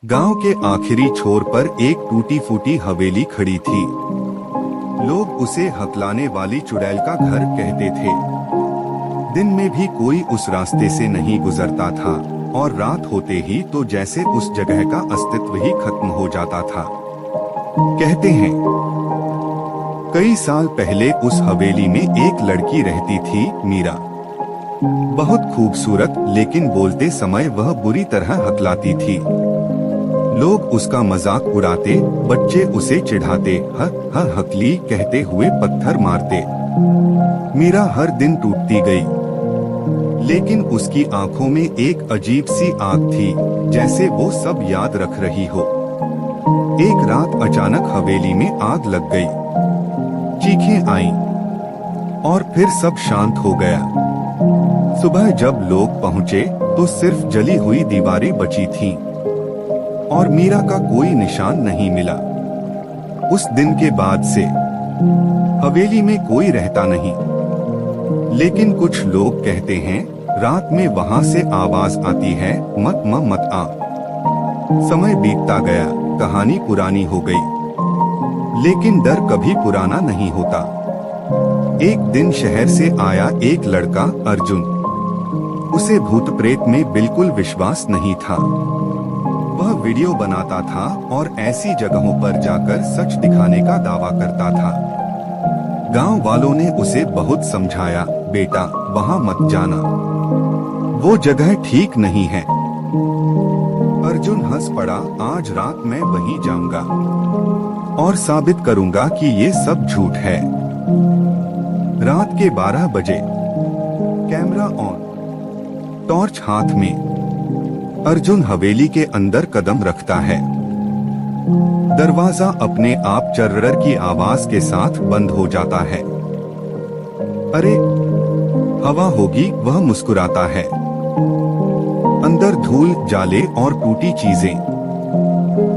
गांव के आखिरी छोर पर एक टूटी फूटी हवेली खड़ी थी। लोग उसे हकलाने वाली चुड़ैल का घर कहते थे। दिन में भी कोई उस रास्ते से नहीं गुजरता था और रात होते ही तो जैसे उस जगह का अस्तित्व ही खत्म हो जाता था। कहते हैं कई साल पहले उस हवेली में एक लड़की रहती थी, मीरा। बहुत खूबसूरत, लेकिन बोलते समय वह बुरी तरह हकलाती थी। लोग उसका मजाक उड़ाते, बच्चे उसे चिढ़ाते, हकली कहते हुए पत्थर मारते। मीरा हर दिन टूटती गई, लेकिन उसकी आंखों में एक अजीब सी आग थी, जैसे वो सब याद रख रही हो। एक रात अचानक हवेली में आग लग गई। चीखें आईं और फिर सब शांत हो गया। सुबह जब लोग पहुंचे तो सिर्फ जली हुई दीवारें बची थीं और मीरा का कोई निशान नहीं मिला। उस दिन के बाद से हवेली में कोई रहता नहीं, लेकिन कुछ लोग कहते हैं रात में वहां से आवाज आती है, मत आ। समय बीतता गया, कहानी पुरानी हो गई, लेकिन डर कभी पुराना नहीं होता। एक दिन शहर से आया एक लड़का, अर्जुन। उसे भूत प्रेत में बिल्कुल विश्वास नहीं था। वह वीडियो बनाता था और ऐसी जगहों पर जाकर सच दिखाने का दावा करता था। गांव वालों ने उसे बहुत समझाया, बेटा वहां मत जाना, वो जगह ठीक नहीं है। अर्जुन हंस पड़ा, आज रात मैं वहीं जाऊंगा और साबित करूंगा कि ये सब झूठ है। रात के 12 बजे, कैमरा ऑन, टॉर्च हाथ में, अर्जुन हवेली के अंदर कदम रखता है। दरवाजा अपने आप चर्रर की आवाज के साथ बंद हो जाता है। अरे हवा होगी, वह मुस्कुराता है। अंदर धूल, जाले और टूटी चीजें।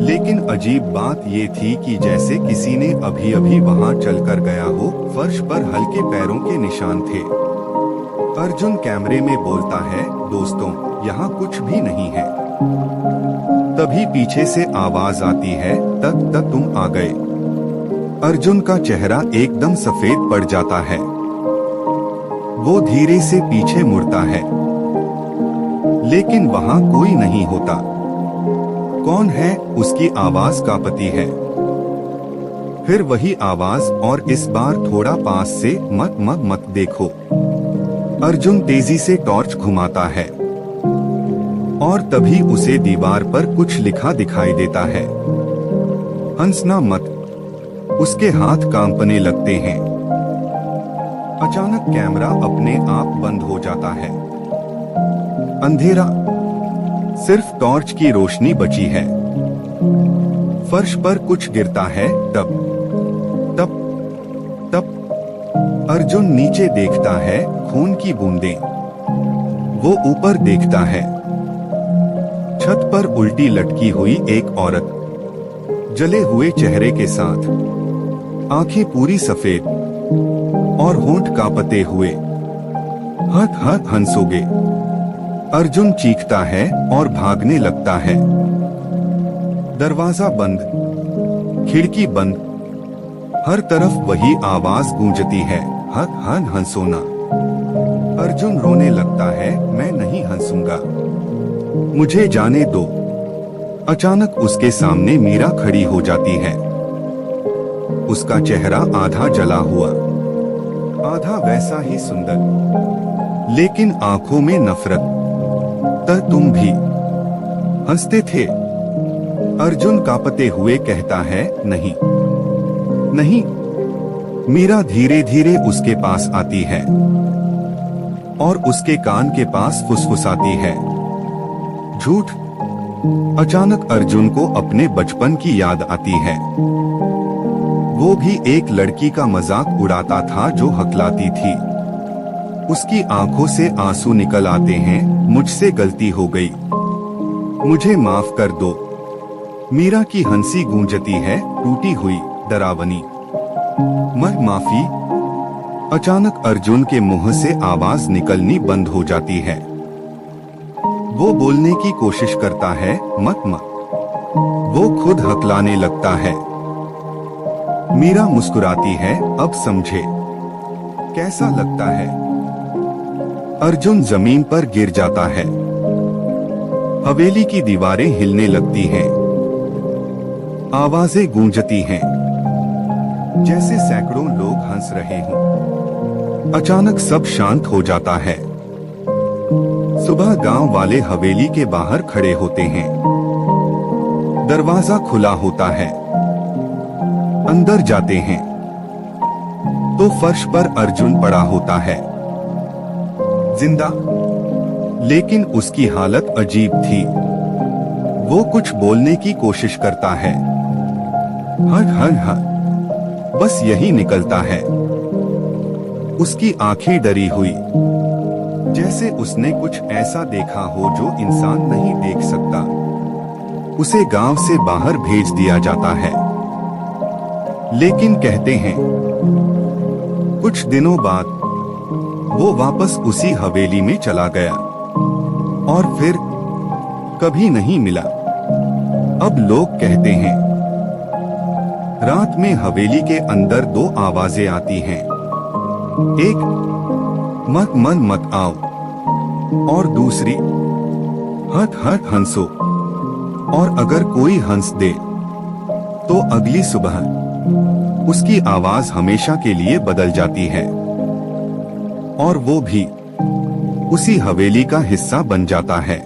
लेकिन अजीब बात ये थी कि जैसे किसी ने अभी अभी वहां चलकर गया हो। फर्श पर हल्के पैरों के निशान थे। अर्जुन कैमरे में बोलता है, दोस्तों यहाँ कुछ भी नहीं है। तभी पीछे से आवाज आती है, तक तुम आ गए। अर्जुन का चेहरा एकदम सफेद पड़ जाता है। वो धीरे से पीछे मुड़ता है, लेकिन वहां कोई नहीं होता। कौन है? उसकी आवाज कांपती है। फिर वही आवाज, और इस बार थोड़ा पास से, मत देखो। अर्जुन तेजी से टॉर्च घुमाता है और तभी उसे दीवार पर कुछ लिखा दिखाई देता है, हंसना मत। उसके हाथ कांपने लगते हैं। अचानक कैमरा अपने आप बंद हो जाता है। अंधेरा, सिर्फ टॉर्च की रोशनी बची है। फर्श पर कुछ गिरता है, तब अर्जुन नीचे देखता है, खून की बूंदें। वो ऊपर देखता है, छत पर उल्टी लटकी हुई एक औरत, जले हुए चेहरे के साथ, आंखें पूरी सफेद और होंठ कांपते हुए। हत हंसोगे। अर्जुन चीखता है और भागने लगता है। दरवाजा बंद, खिड़की बंद, हर तरफ वही आवाज गूंजती है, हंसोना। अर्जुन रोने लगता है, मैं नहीं हंसूंगा, मुझे जाने दो। अचानक उसके सामने मीरा खड़ी हो जाती है। उसका चेहरा आधा जला हुआ, आधा वैसा ही सुंदर, लेकिन आंखों में नफरत। तुम भी हंसते थे? अर्जुन कांपते हुए कहता है, नहीं। मीरा धीरे धीरे उसके पास आती है और उसके कान के पास फुसफुसाती है, झूठ। अचानक अर्जुन को अपने बचपन की याद आती है। वो भी एक लड़की का मजाक उड़ाता था जो हकलाती थी। उसकी आंखों से आंसू निकल आते हैं, मुझसे गलती हो गई, मुझे माफ कर दो। मीरा की हंसी गूंजती है, टूटी हुई, डरावनी, माफी। अचानक अर्जुन के मुंह से आवाज निकलनी बंद हो जाती है। वो बोलने की कोशिश करता है, मत वो खुद हकलाने लगता है। मीरा मुस्कुराती है, अब समझे कैसा लगता है। अर्जुन जमीन पर गिर जाता है। हवेली की दीवारें हिलने लगती हैं। आवाजें गूंजती हैं, जैसे सैकड़ों लोग हंस रहे हों। अचानक सब शांत हो जाता है। सुबह गांव वाले हवेली के बाहर खड़े होते हैं। दरवाजा खुला होता है। अंदर जाते हैं तो फर्श पर अर्जुन पड़ा होता है, जिंदा, लेकिन उसकी हालत अजीब थी। वो कुछ बोलने की कोशिश करता है। हर हर हर बस यही निकलता है। उसकी आंखें डरी हुई, जैसे उसने कुछ ऐसा देखा हो जो इंसान नहीं देख सकता। उसे गांव से बाहर भेज दिया जाता है, लेकिन कहते हैं कुछ दिनों बाद वो वापस उसी हवेली में चला गया और फिर कभी नहीं मिला। अब लोग कहते हैं रात में हवेली के अंदर दो आवाजें आती हैं। एक, मत मन मत आओ, और दूसरी, हट हट हंसो। और अगर कोई हंस दे तो अगली सुबह उसकी आवाज हमेशा के लिए बदल जाती है और वो भी उसी हवेली का हिस्सा बन जाता है।